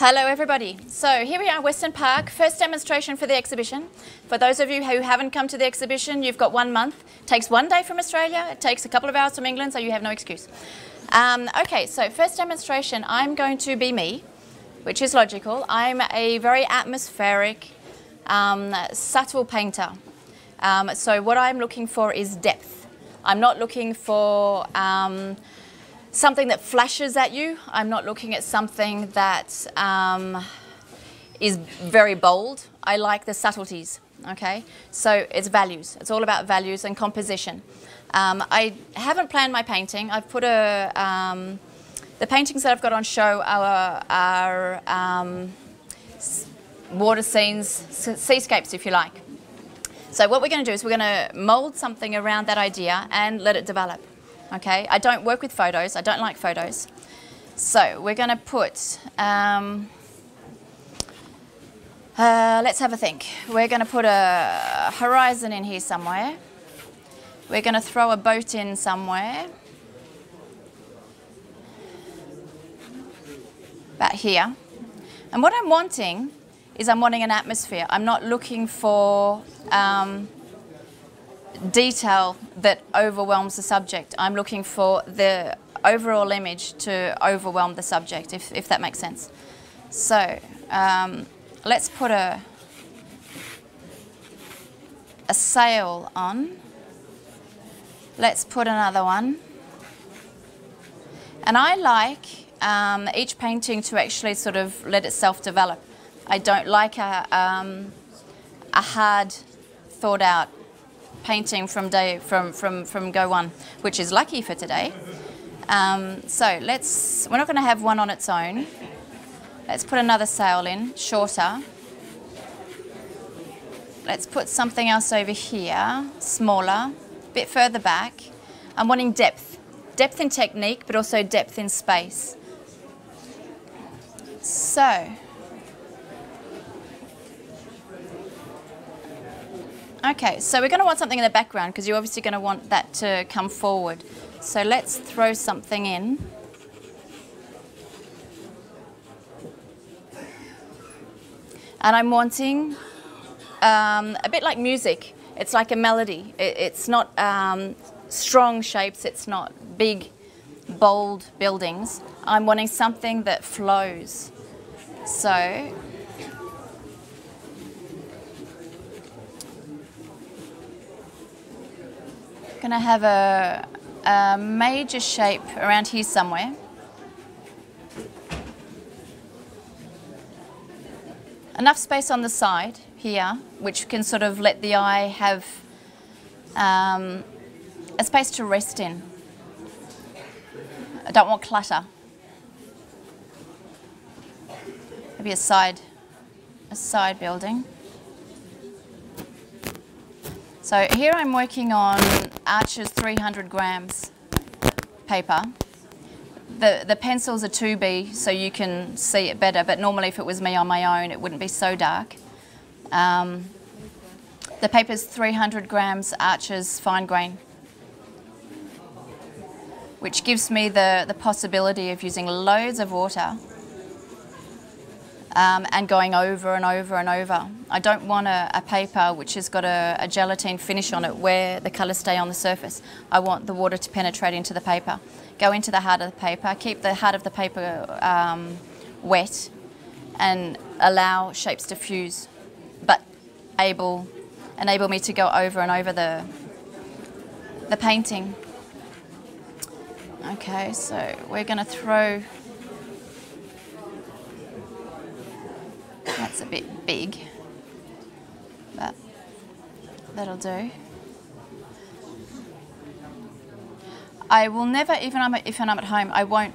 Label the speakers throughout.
Speaker 1: Hello everybody. So here we are, Weston Park, first demonstration for the exhibition. For those of you who haven't come to the exhibition, you've got 1 month. It takes 1 day from Australia, it takes a couple of hours from England, so you have no excuse. Okay, so first demonstration, I'm going to be me, which is logical. I'm a very atmospheric, subtle painter. So what I'm looking for is depth. I'm not looking for something that flashes at you. I'm not looking at something that is very bold. I like the subtleties, okay? So it's values. It's all about values and composition. I haven't planned my painting. I've put the paintings that I've got on show are water scenes, seascapes if you like. So what we're going to do is we're going to mould something around that idea and let it develop. Okay, I don't work with photos. I don't like photos. So we're going to put, let's have a think. We're going to put a horizon in here somewhere. We're going to throw a boat in somewhere. About here. And what I'm wanting is I'm wanting an atmosphere. I'm not looking for detail that overwhelms the subject. I'm looking for the overall image to overwhelm the subject, if that makes sense. So let's put a sail on. Let's put another one. And I like each painting to actually sort of let itself develop. I don't like a hard, thought out painting from go one, which is lucky for today. So we're not going to have one on its own. Let's put another sail in, shorter. Let's put something else over here, smaller, a bit further back. I'm wanting depth. Depth in technique, but also depth in space. So, okay, so we're going to want something in the background because you're obviously going to want that to come forward. So let's throw something in. And I'm wanting a bit like music. It's like a melody. It's not strong shapes. It's not big, bold buildings. I'm wanting something that flows. So going to have a major shape around here somewhere. Enough space on the side here, which can sort of let the eye have a space to rest in. I don't want clutter. Maybe a side building. So here I'm working on Archer's 300 grams paper. The pencils are 2B, so you can see it better, but normally if it was me on my own, it wouldn't be so dark. The paper's 300 grams Archer's fine grain, which gives me the possibility of using loads of water and going over and over and over. I don't want a paper which has got a gelatine finish on it where the colours stay on the surface. I want the water to penetrate into the paper, go into the heart of the paper, keep the heart of the paper wet and allow shapes to fuse, but enable me to go over and over the painting. Okay, so we're going to throw. That's a bit big, but that'll do. I will never, even if I'm at home, I won't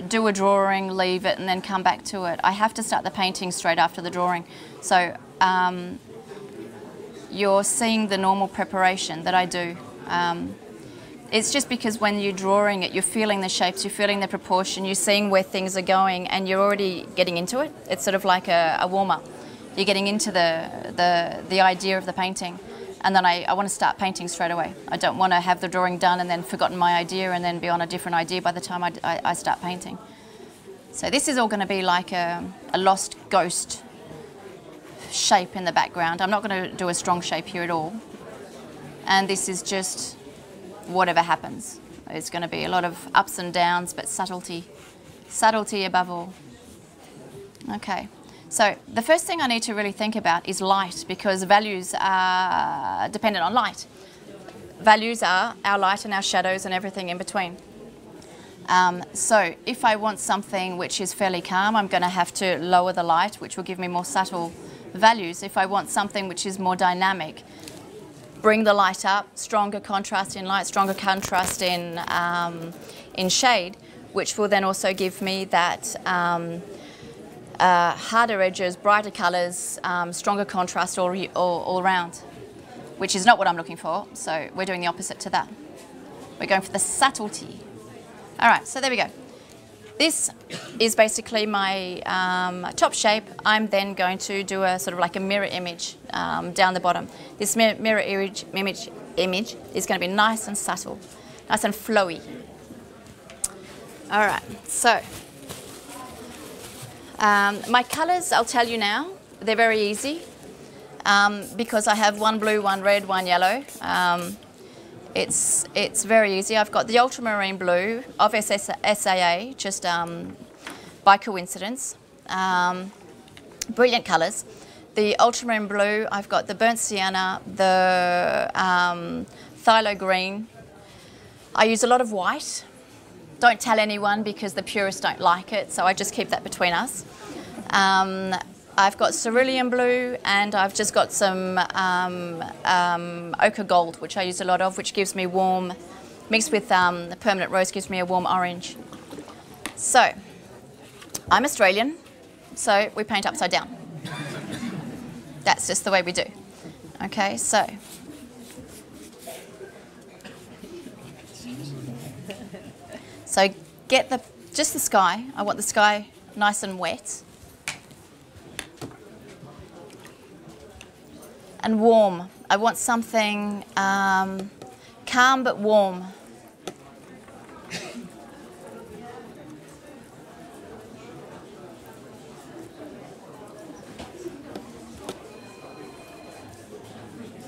Speaker 1: do a drawing, leave it, and then come back to it. I have to start the painting straight after the drawing. So you're seeing the normal preparation that I do. It's just because when you're drawing it, you're feeling the shapes, you're feeling the proportion, you're seeing where things are going, and you're already getting into it. It's sort of like a warm-up. You're getting into the idea of the painting, and then I want to start painting straight away. I don't want to have the drawing done and then forgotten my idea and then be on a different idea by the time I start painting. So this is all going to be like a lost ghost shape in the background. I'm not going to do a strong shape here at all. And this is just whatever happens. It's going to be a lot of ups and downs, but subtlety. Subtlety above all. Okay, so the first thing I need to really think about is light, because values are dependent on light. Values are our light and our shadows and everything in between. So if I want something which is fairly calm, I'm going to have to lower the light, which will give me more subtle values. If I want something which is more dynamic, bring the light up, stronger contrast in light, stronger contrast in shade, which will then also give me that harder edges, brighter colours, stronger contrast all around, which is not what I'm looking for. So we're doing the opposite to that. We're going for the subtlety. All right, so there we go. This is basically my top shape. I'm then going to do a sort of like a mirror image down the bottom. This mirror image is going to be nice and subtle, nice and flowy. All right, so my colours, I'll tell you now, they're very easy because I have one blue, one red, one yellow. It's very easy. I've got the ultramarine blue of SAA, just by coincidence. Brilliant colours. The ultramarine blue, I've got the burnt sienna, the phthalo green. I use a lot of white. Don't tell anyone because the purists don't like it, so I just keep that between us. I've got cerulean blue, and I've just got some ochre gold, which I use a lot of, which gives me warm, mixed with the permanent rose, gives me a warm orange. So, I'm Australian, so we paint upside down. That's just the way we do. Okay, so. So get just the sky. I want the sky nice and wet. And warm. I want something calm but warm.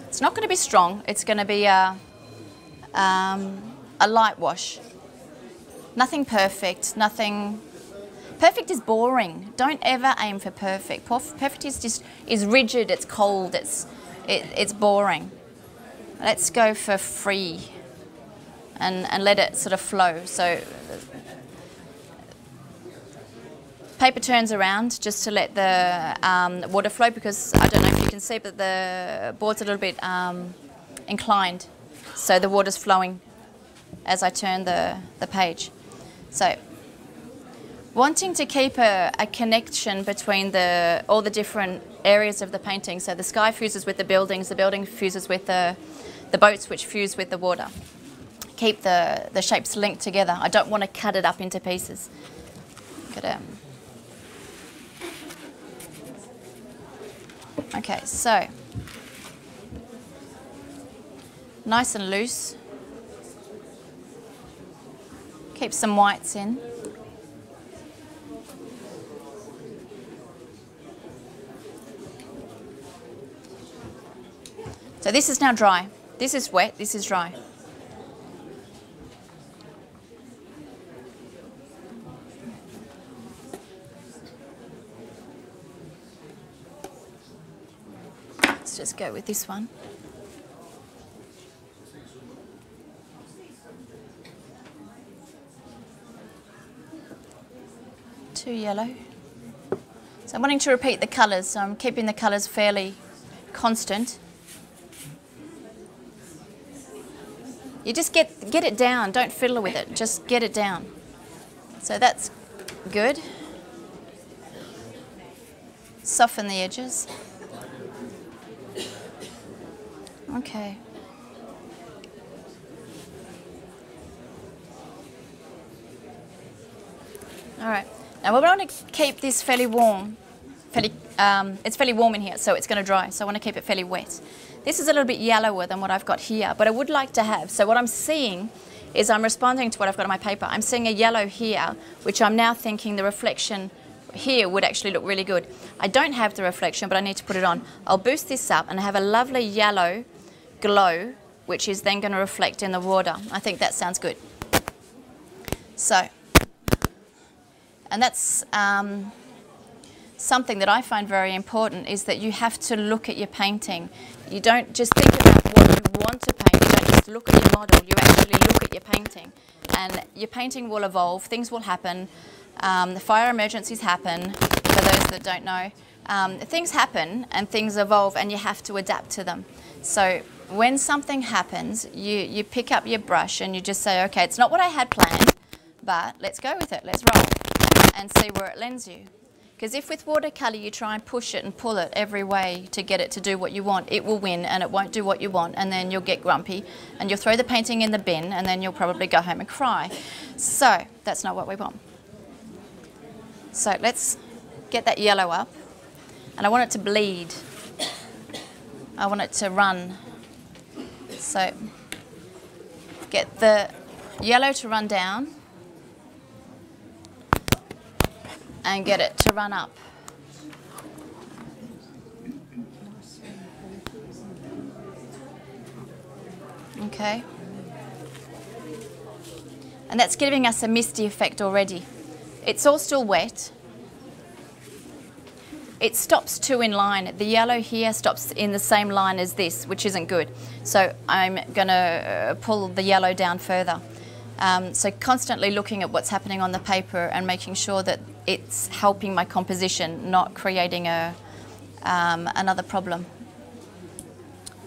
Speaker 1: It's not going to be strong. It's going to be a light wash. Nothing perfect. Nothing. Perfect is boring. Don't ever aim for perfect. Perfect is rigid. It's cold. It's boring. Let's go for free and let it sort of flow. So paper turns around just to let the water flow, because I don't know if you can see, but the board's a little bit inclined. So the water's flowing as I turn the page. So wanting to keep a connection between all the different areas of the painting. So the sky fuses with the building fuses with the boats, which fuse with the water. Keep the shapes linked together. I don't want to cut it up into pieces. Okay, so nice and loose. Keep some whites in. So this is now dry. This is wet, this is dry. Let's just go with this one. Too yellow. So I'm wanting to repeat the colours, so I'm keeping the colours fairly constant. You just get it down, don't fiddle with it, just get it down. So that's good. Soften the edges. Okay. All right. Now we want to keep this fairly warm. It's fairly warm in here, so it's going to dry. So I want to keep it fairly wet. This is a little bit yellower than what I've got here, but I would like to have. So what I'm seeing is I'm responding to what I've got on my paper. I'm seeing a yellow here, which I'm now thinking the reflection here would actually look really good. I don't have the reflection, but I need to put it on. I'll boost this up and have a lovely yellow glow, which is then going to reflect in the water. I think that sounds good. So, and that's something that I find very important, is that you have to look at your painting. You don't just think about what you want to paint, you don't just look at your model, you actually look at your painting. And your painting will evolve, things will happen, the fire emergencies happen, for those that don't know. Things happen and things evolve and you have to adapt to them. So when something happens, you pick up your brush and you just say, okay, it's not what I had planned, but let's go with it, let's roll and see where it lends you. Because if with watercolour you try and push it and pull it every way to get it to do what you want, it will win and it won't do what you want, and then you'll get grumpy and you'll throw the painting in the bin and then you'll probably go home and cry. So that's not what we want. So let's get that yellow up, and I want it to bleed. I want it to run. So get the yellow to run down and get it to run up. Okay. And that's giving us a misty effect already. It's all still wet. It stops two in line. The yellow here stops in the same line as this, which isn't good. So I'm going to pull the yellow down further. So constantly looking at what's happening on the paper and making sure that it's helping my composition, not creating another problem.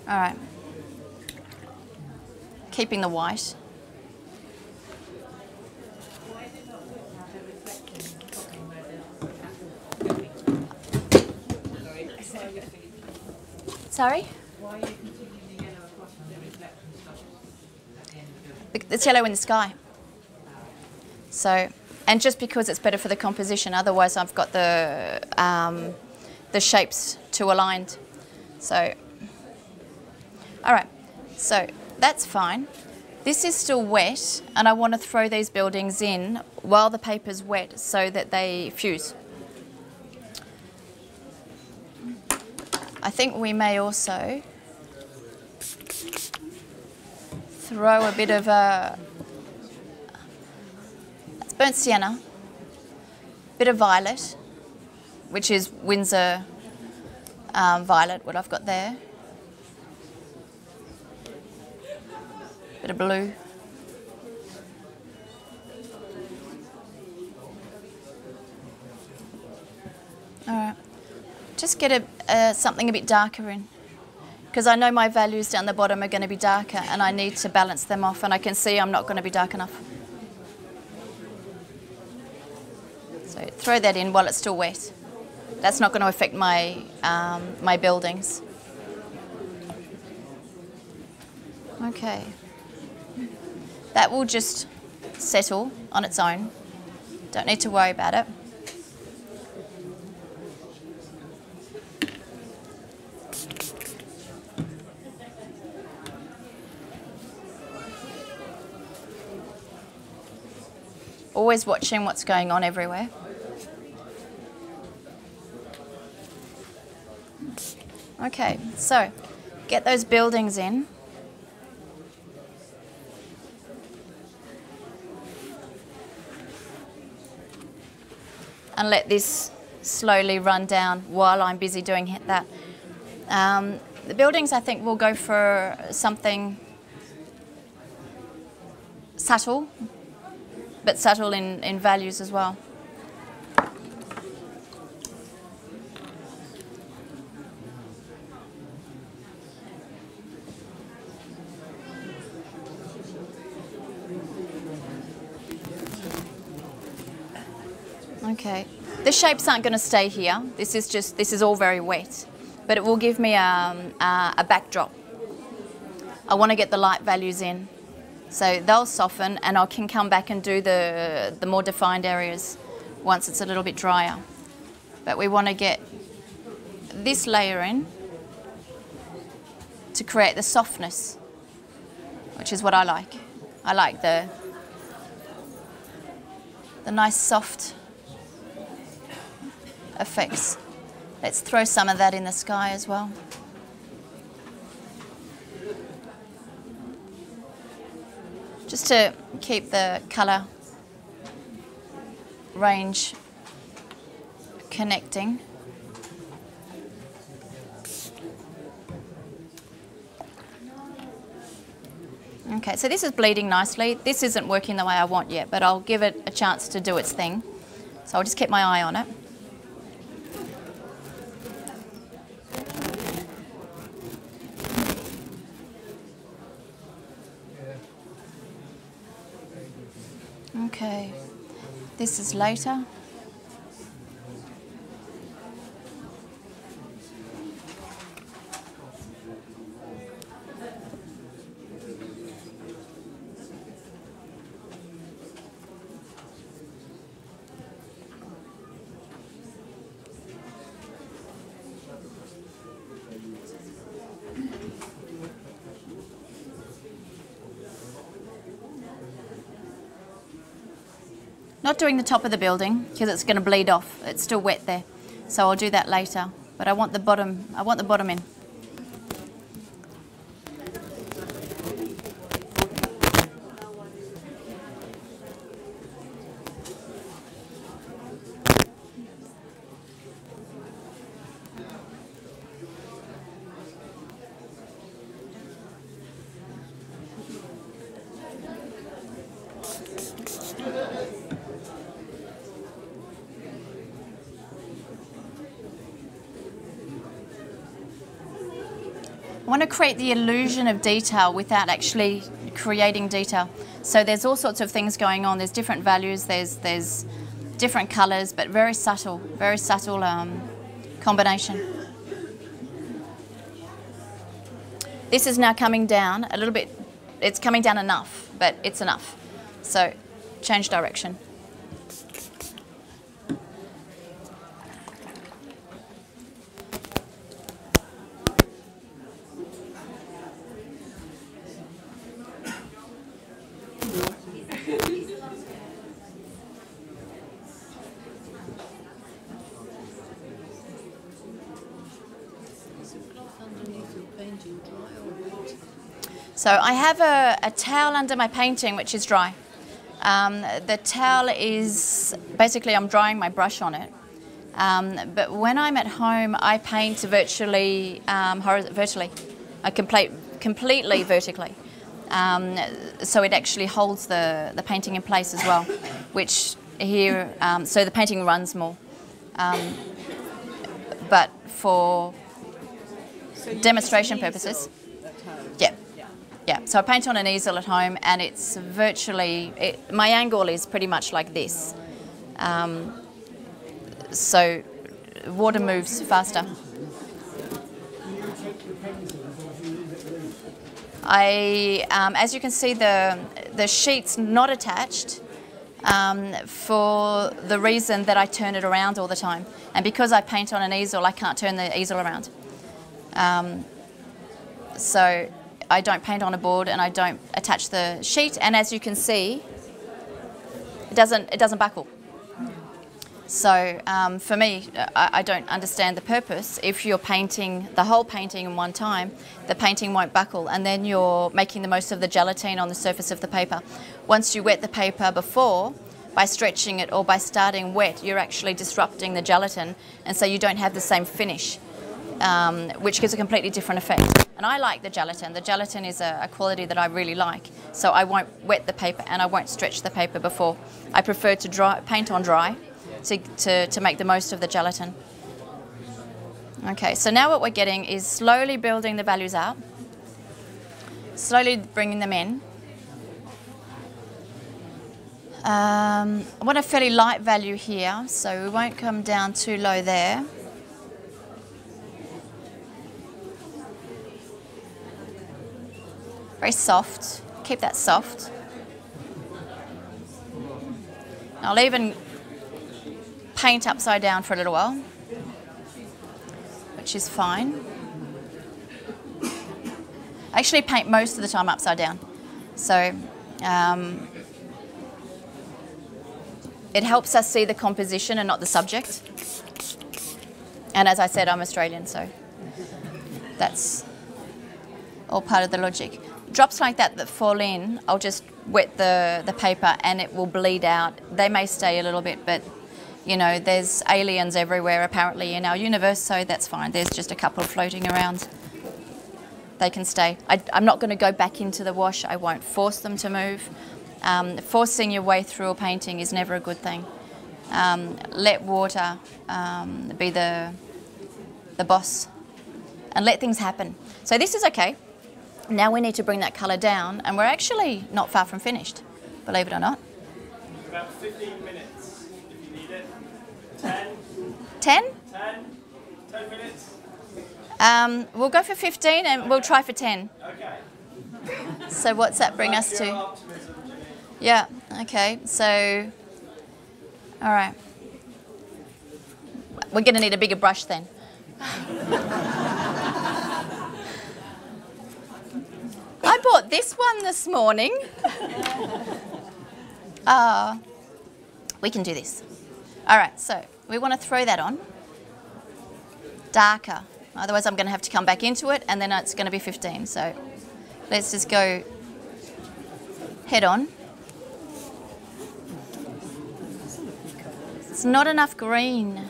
Speaker 1: All right. Keeping the white. Sorry? Why are you continuing the yellow across from the reflection stop at the end of the building? It's yellow in the sky. So, and just because it's better for the composition, otherwise I've got the shapes too aligned. So, all right, so that's fine. This is still wet, and I want to throw these buildings in while the paper's wet so that they fuse. I think we may also throw a bit of it's burnt sienna, bit of violet, which is Windsor violet, what I've got there. Bit of blue. All right. Just get something a bit darker in, because I know my values down the bottom are going to be darker and I need to balance them off, and I can see I'm not going to be dark enough. So throw that in while it's still wet. That's not going to affect my, my buildings. Okay. That will just settle on its own. Don't need to worry about it. Always watching what's going on everywhere. Okay, so get those buildings in. And let this slowly run down while I'm busy doing that. The buildings, I think, will go for something subtle, but subtle in values as well. Okay, the shapes aren't going to stay here. This is all very wet, but it will give me a backdrop. I want to get the light values in. So they'll soften, and I can come back and do the more defined areas once it's a little bit drier. But we want to get this layer in to create the softness, which is what I like. I like the nice soft effects. Let's throw some of that in the sky as well. Just to keep the colour range connecting. Okay, so this is bleeding nicely. This isn't working the way I want yet, but I'll give it a chance to do its thing. So I'll just keep my eye on it. Okay, this is later. Not doing the top of the building because it's going to bleed off. It's still wet there, so I'll do that later. But I want the bottom. I want the bottom in. I want to create the illusion of detail without actually creating detail. So there's all sorts of things going on. There's different values, there's different colours, but very subtle combination. This is now coming down a little bit. It's coming down enough, but it's enough. So change direction. So I have a towel under my painting which is dry. The towel is, basically I'm drying my brush on it. But when I'm at home I paint virtually, vertically, completely vertically. So it actually holds the painting in place as well, which here, so the painting runs more. But for demonstration purposes, yeah, so I paint on an easel at home and it's virtually, my angle is pretty much like this. So water moves faster. As you can see, the sheet's not attached for the reason that I turn it around all the time. And because I paint on an easel, I can't turn the easel around. So I don't paint on a board and I don't attach the sheet, and as you can see, it doesn't buckle. So for me, I don't understand the purpose. If you're painting the whole painting in one time, the painting won't buckle, and then you're making the most of the gelatine on the surface of the paper. Once you wet the paper before, by stretching it or by starting wet, you're actually disrupting the gelatin, and so you don't have the same finish. Which gives a completely different effect. And I like the gelatin. The gelatin is a quality that I really like. So I won't wet the paper and I won't stretch the paper before. I prefer to paint on dry to make the most of the gelatin. Okay, so now what we're getting is slowly building the values out, slowly bringing them in. I want a fairly light value here, so we won't come down too low there. Very soft, keep that soft. I'll even paint upside down for a little while, which is fine. I actually paint most of the time upside down. So It helps us see the composition and not the subject. And as I said, I'm Australian, so that's all part of the logic. Drops like that fall in, I'll just wet the paper and it will bleed out. They may stay a little bit, but you know, there's aliens everywhere apparently in our universe, so that's fine. There's just a couple floating around. They can stay. I'm not going to go back into the wash. I won't force them to move. Forcing your way through a painting is never a good thing. Let water be the boss and let things happen. So this is okay. Now we need to bring that colour down, and we're actually not far from finished, believe it or not.
Speaker 2: About 15 minutes if you need it. 10?
Speaker 1: 10?
Speaker 2: 10 minutes?
Speaker 1: We'll go for 15 and we'll try for 10.
Speaker 2: Okay.
Speaker 1: So what's that bring us to?
Speaker 2: Optimism, Janine.
Speaker 1: Yeah, okay, so, all right. We're going to need a bigger brush then. I bought this one this morning. We can do this. All right, so we want to throw that on. Darker. Otherwise I'm going to have to come back into it and then it's going to be 15. So let's just go head on. It's not enough green.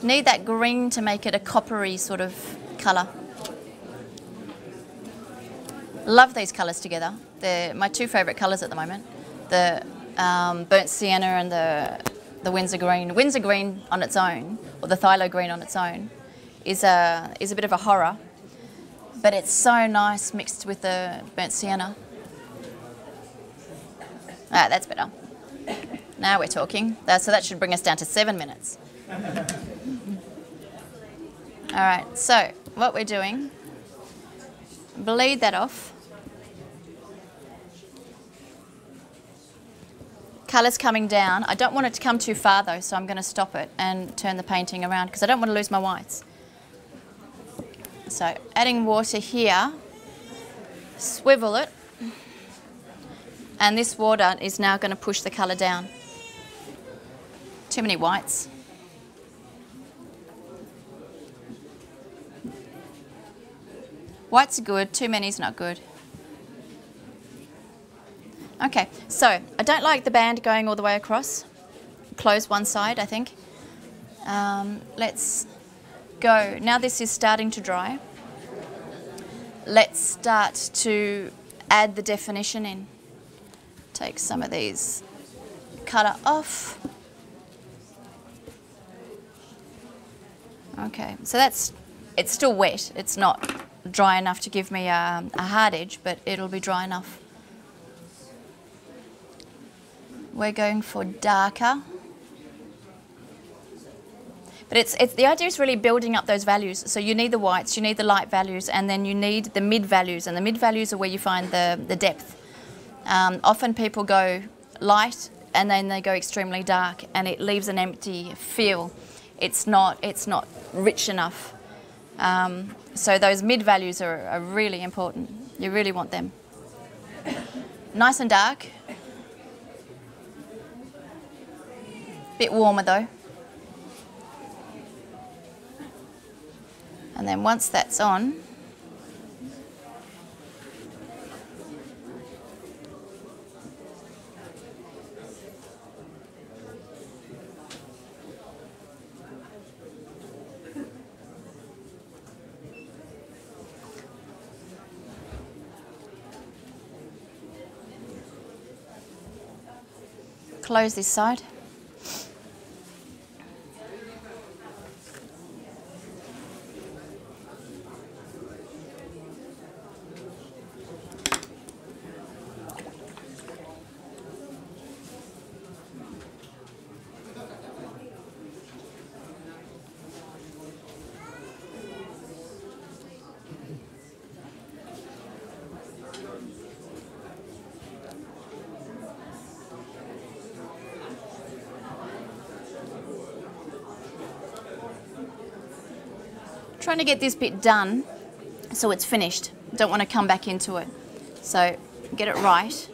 Speaker 1: Need that green to make it a coppery sort of colour. Love these colours together. They're my two favourite colours at the moment. The burnt sienna and the Windsor green. Windsor green on its own, or the phthalo green on its own, is a bit of a horror, but it's so nice mixed with the burnt sienna. Ah, that's better. Now we're talking. So that should bring us down to 7 minutes. All right, so what we're doing, bleed that off. Colour's coming down. I don't want it to come too far though, so I'm going to stop it and turn the painting around because I don't want to lose my whites. So adding water here, swivel it, and this water is now going to push the colour down. Too many whites. Whites are good, too many is not good. Okay, so I don't like the band going all the way across. Close one side, I think. Let's go. Now this is starting to dry. Let's start to add the definition in. Take some of these colour off. Okay, so it's still wet. It's not dry enough to give me a hard edge, but it'll be dry enough. We're going for darker. But it's the idea is really building up those values. So you need the whites, you need the light values, and then you need the mid values. And the mid values are where you find the depth. Often people go light and then they go extremely dark, and it leaves an empty feel. It's not rich enough. So those mid values are really important. You really want them. Nice and dark. Bit warmer though. And then once that's on, close this side. Trying to get this bit done so it's finished. Don't want to come back into it. So get it right.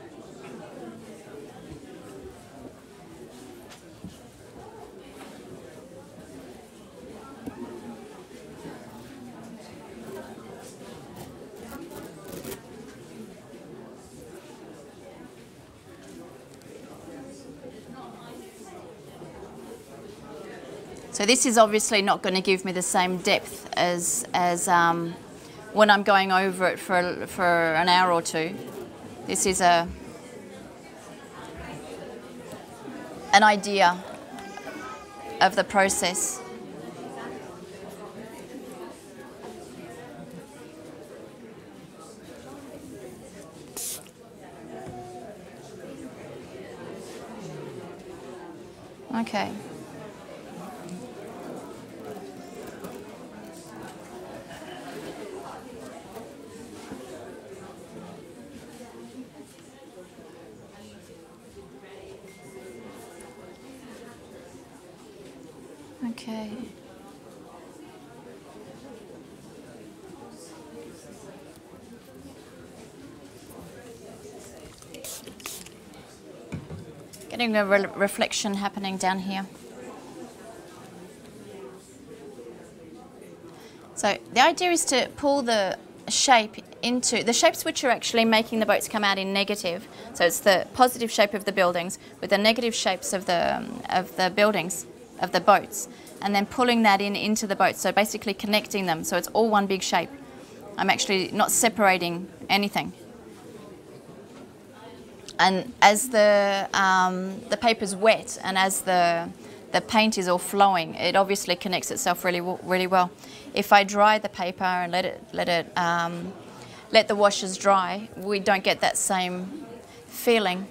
Speaker 1: So this is obviously not going to give me the same depth as when I'm going over it for an hour or two. This is an idea of the process. Okay. Okay. Getting a reflection happening down here. So the idea is to pull the shape into the shapes which are actually making the boats come out in negative. So it's the positive shape of the buildings with the negative shapes of the buildings, of the boats, and then pulling that into the boats. So basically connecting them. So it's all one big shape. I'm actually not separating anything. And as the paper's wet and as the paint is all flowing, it obviously connects itself really well. If I dry the paper and let the washes dry, we don't get that same feeling.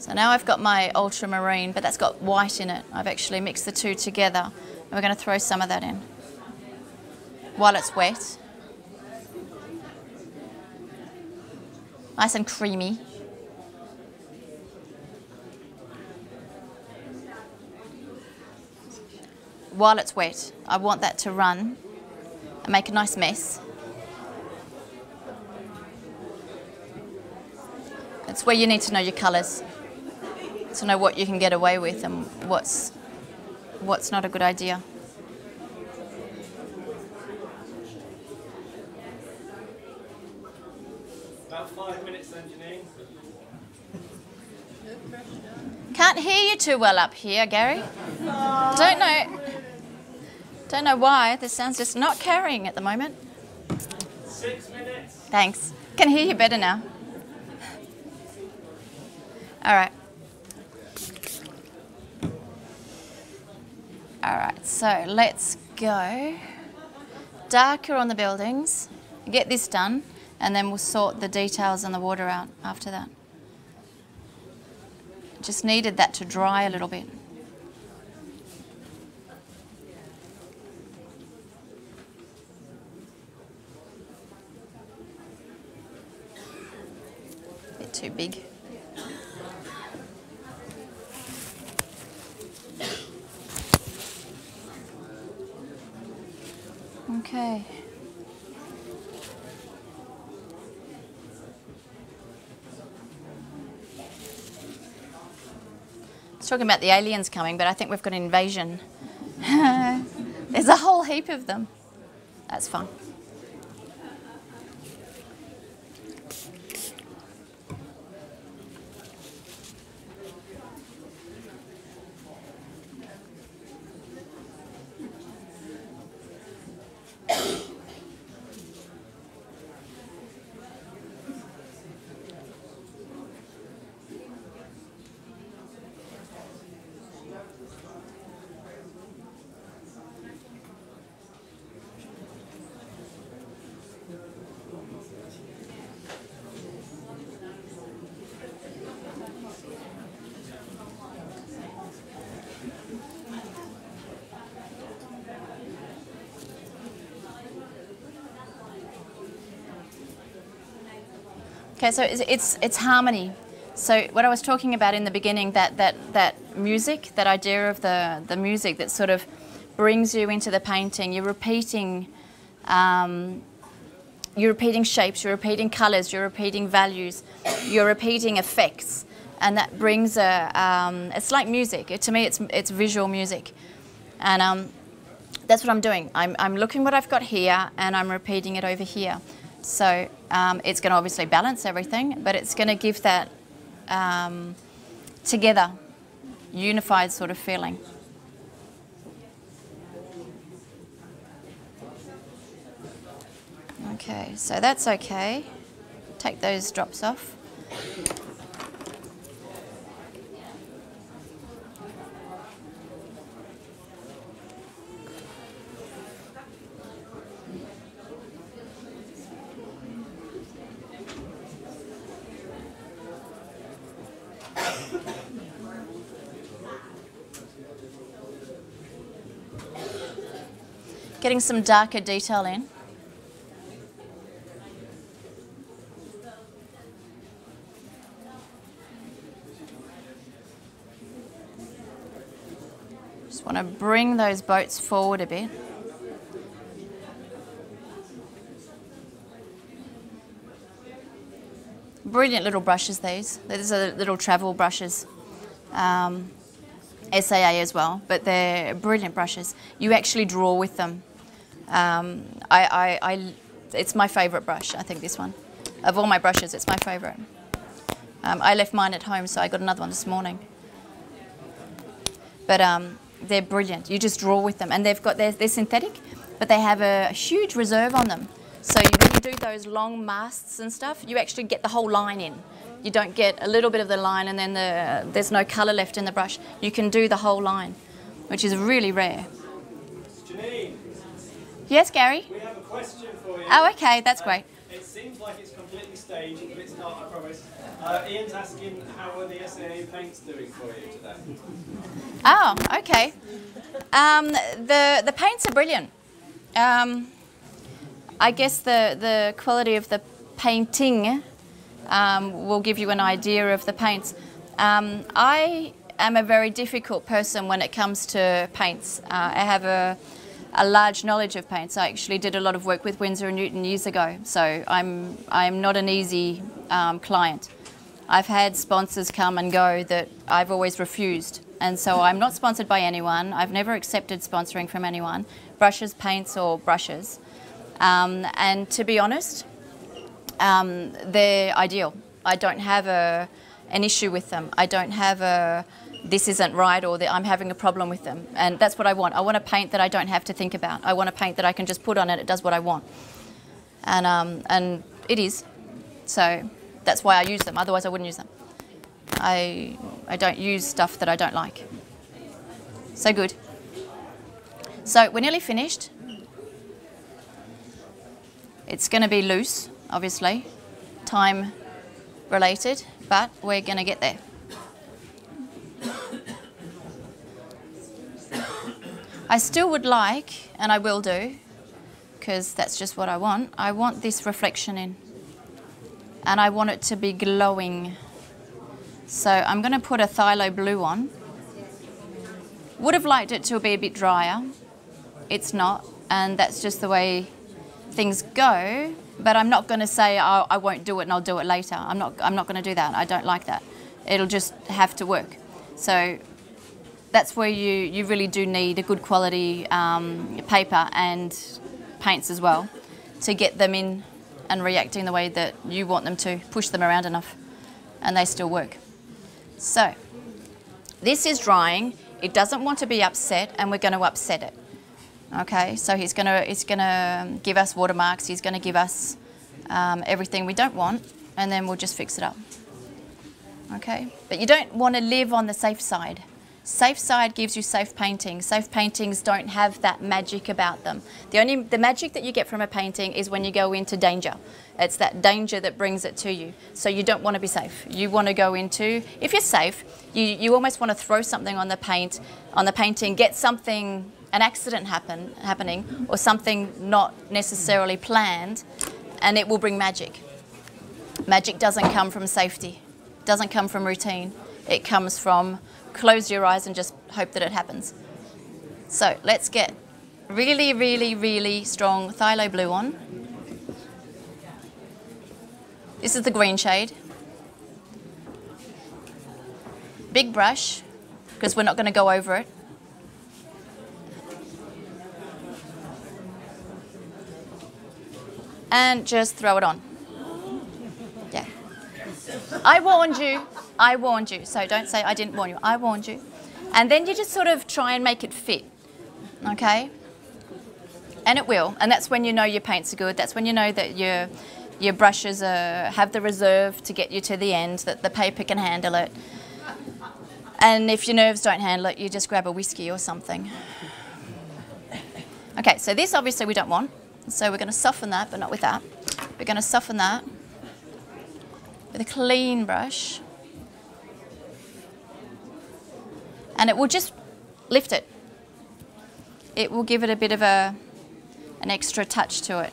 Speaker 1: So now I've got my ultramarine, but that's got white in it. I've actually mixed the two together, and we're going to throw some of that in while it's wet. Nice and creamy. While it's wet, I want that to run and make a nice mess. It's where you need to know your colours, to know what you can get away with and what's not a good idea.
Speaker 2: About 5 minutes then, Janine.
Speaker 1: Can't hear you too well up here, Gary. Don't know why. The sound's just not carrying at the moment.
Speaker 2: 6 minutes.
Speaker 1: Thanks. Can hear you better now. All right. All right, so let's go darker on the buildings, get this done, and then we'll sort the details and the water out after that. Just needed that to dry a little bit. Bit too big. Okay. I was talking about the aliens coming, but I think we've got an invasion. There's a whole heap of them. That's fun. Okay, so it's harmony. So what I was talking about in the beginning, that music, that idea of the music that sort of brings you into the painting. You're repeating shapes, you're repeating colours, you're repeating values, you're repeating effects, and that brings it's like music. To me, it's visual music, and that's what I'm doing. I'm looking what I've got here, and I'm repeating it over here. So it's going to obviously balance everything, but it's going to give that together, unified sort of feeling. Okay, so that's okay. Take those drops off. Getting some darker detail in. Just want to bring those boats forward a bit. Brilliant little brushes, these. These are little travel brushes. SAA as well, but they're brilliant brushes. You actually draw with them. It's my favourite brush, I think, this one. Of all my brushes, it's my favourite. I left mine at home, so I got another one this morning. But they're brilliant. You just draw with them, and they're synthetic, but they have a huge reserve on them. So when you do those long masts and stuff, you actually get the whole line in. You don't get a little bit of the line and then there's no colour left in the brush. You can do the whole line, which is really rare.
Speaker 2: Janine.
Speaker 1: Yes, Gary?
Speaker 2: We have a question for you.
Speaker 1: Oh, okay, that's great.
Speaker 2: It seems like it's completely staged, but it's not, I promise. Ian's asking, how are the SAA paints doing for you today?
Speaker 1: Oh, okay. The paints are brilliant. I guess the quality of the painting will give you an idea of the paints. I am a very difficult person when it comes to paints. I have a large knowledge of paints. I actually did a lot of work with Winsor & Newton years ago, so I'm not an easy client. I've had sponsors come and go that I've always refused, and so I'm not sponsored by anyone. I've never accepted sponsoring from anyone, brushes, paints or brushes. And to be honest, they're ideal. I don't have an issue with them. I don't have this isn't right or I'm having a problem with them. And that's what I want. I want a paint that I don't have to think about. I want a paint that I can just put on it. It does what I want. And it is. So that's why I use them. Otherwise I wouldn't use them. I don't use stuff that I don't like. So good. So we're nearly finished. It's going to be loose, obviously, time related, but we're going to get there. I still would like, and I will do, because that's just what I want this reflection in. And I want it to be glowing. So I'm going to put a phthalo blue on. Would have liked it to be a bit drier. It's not, and that's just the way things go, but I'm not going to say, oh, I won't do it and I'll do it later. I'm not going to do that. I don't like that. It'll just have to work. So that's where you really do need a good quality paper and paints as well to get them in and reacting the way that you want them to, push them around enough, and they still work. So this is drying. It doesn't want to be upset, and we're going to upset it. Okay, so he's gonna give us watermarks, he's gonna give us everything we don't want, and then we'll just fix it up. Okay, but you don't want to live on the safe side. Safe side gives you safe painting. Safe paintings don't have that magic about them. The magic that you get from a painting is when you go into danger. It's that danger that brings it to you. So you don't want to be safe. You want to go into, if you're safe, you almost want to throw something on the painting, get something, an accident happening or something not necessarily planned, and it will bring magic. Magic doesn't come from safety, doesn't come from routine. It comes from close your eyes and just hope that it happens. So let's get really, really, really strong phthalo blue on. This is the green shade. Big brush, because we're not going to go over it. And just throw it on. Yeah. I warned you, so don't say I didn't warn you. I warned you. And then you just sort of try and make it fit, okay? And it will, and that's when you know your paints are good. That's when you know that your brushes have the reserve to get you to the end, that the paper can handle it. And if your nerves don't handle it, you just grab a whiskey or something. Okay, so this obviously we don't want. So we're going to soften that, but not with that. We're going to soften that with a clean brush. And it will just lift it. It will give it a bit of an extra touch to it.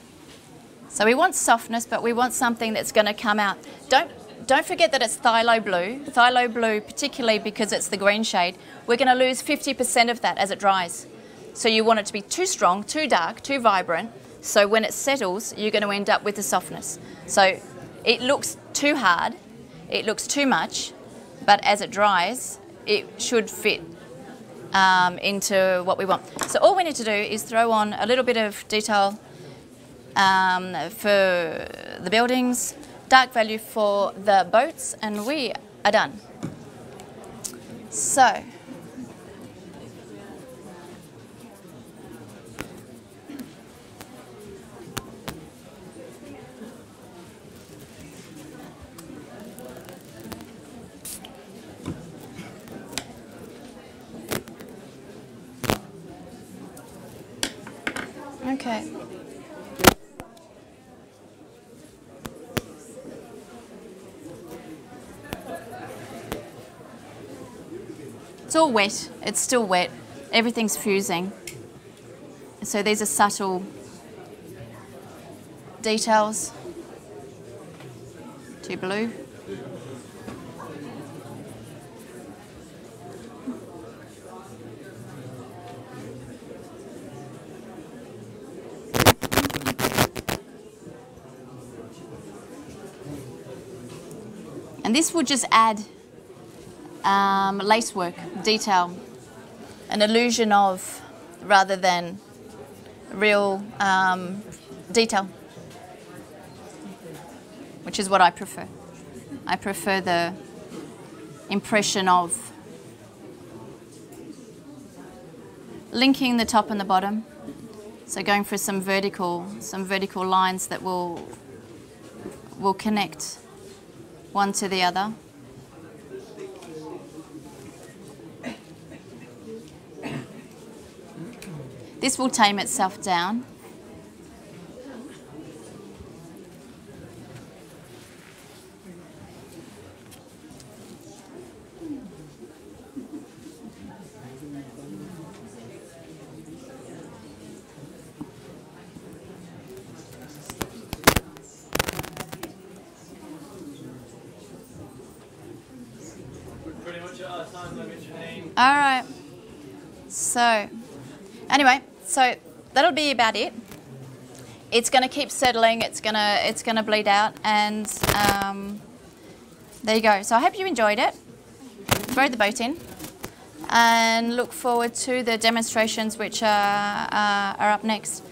Speaker 1: So we want softness, but we want something that's going to come out. Don't forget that it's phthalo blue. Phthalo blue, particularly because it's the green shade, we're going to lose 50% of that as it dries. So you want it to be too strong, too dark, too vibrant. So when it settles, you're going to end up with the softness. So it looks too hard, it looks too much, but as it dries, it should fit into what we want. So all we need to do is throw on a little bit of detail for the buildings, dark value for the boats, and we are done. So, okay. It's all wet, it's still wet, everything's fusing. So these are subtle details to blue. And this will just add lacework, detail, an illusion of rather than real detail, which is what I prefer. I prefer the impression of linking the top and the bottom, so going for some vertical lines that will connect one to the other. This will tame itself down.
Speaker 2: Pretty much at our time limit, Janine.
Speaker 1: All right. So, anyway. So that'll be about it. It's going to keep settling. It's going to bleed out, and there you go. So I hope you enjoyed it. Throw the boat in, and look forward to the demonstrations which are up next.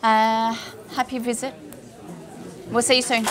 Speaker 1: Happy visit. We'll see you soon.